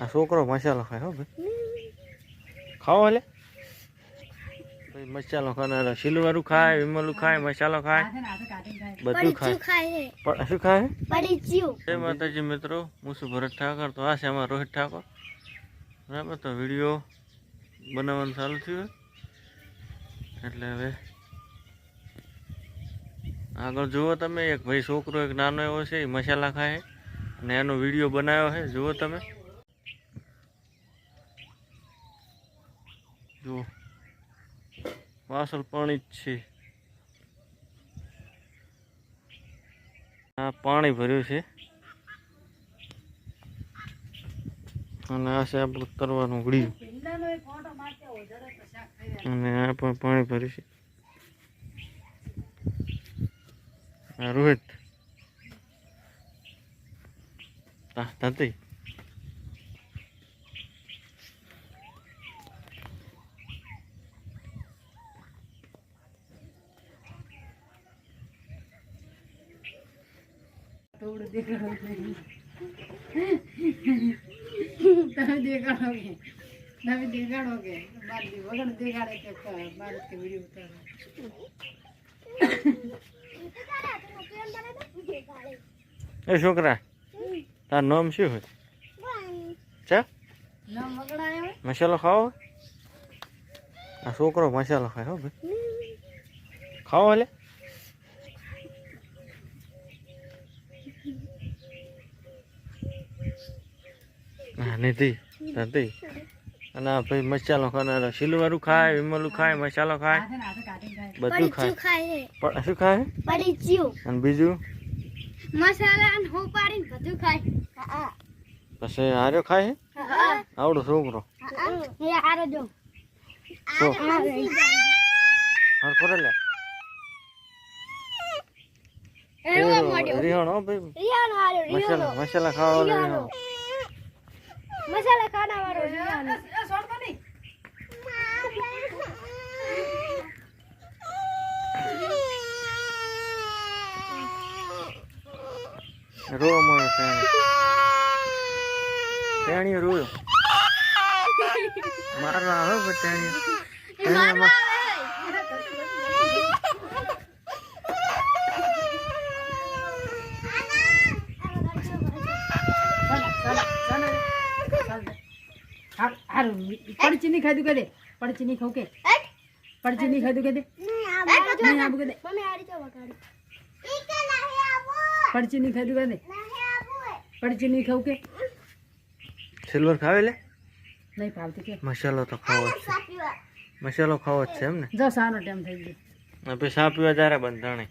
આ છોકરો મસાલો ખાય હો ભાઈ, ખાઓ એટલે ભાઈ મસાલો ખાનારો સિલવારું ખાય, વિમલું ખાય, મસાલો ખાય, બધું ખાય. શું ખાય? જય માતાજી મિત્રો, હું છું ભરત ઠાકર. તો આ છે અમારા રોહિત ઠાકર. બરાબર, તો વિડીયો બનાવવાનું ચાલુ થયું એટલે હવે આગળ જુઓ તમે. એક ભાઈ છોકરો એક નાનો એવો છે, એ મસાલા ખાય અને એનો વિડીયો બનાવ્યો છે, જુઓ તમે. જુઓ પાછળ પાણી જ છે, આ પાણી ભર્યું છે અને આ છે આપણું તરવાનું ગળ્યું અને આ પણ પાણી ભર્યું છે. આ રોહિત નથી એ છોકરા, તાર નામ શું હોય? ચા મસાલો ખાવો? આ છોકરો મસાલો ખાય હો ભાઈ, ખાઓ એટલે નથી નથી. અને આ ભાઈ મસાલો ખાનારો સિલવારું ખાય, વિમલું ખાય, મસાલો ખાય, બધું ખાય. શું ખાય? અને બીજું મસાલા ને હોપારી ને બધું ખાય. પછી હાર્યો ખાય આવડો છોકરો હારો જો કરે લે રિહાણો ભાઈ, મસાલા ખાવા વાળો મસાલા ખાના વાળો રો મને ટેણીઓ રોયો મારવા આવે ટેણીઓ. પડચી નહીં ખાધું કે દે, પડચી નહીં ખાવ કે, પડચી નહીં ખાધું કે દે, નહીં આબુ કે દે, પડચી નહીં ખાધું કે દે, પડચી નહીં ખાવ કે. સિલ્વર ખાવે લે નહીં ફાવતી કે મસાલો તો ખાવો જ છે, મસાલો ખાવો જ છે એમ ને. જો સાનો ટાઈમ થઈ ગયો. પછી સા પીવા જ્યારે બંધાણે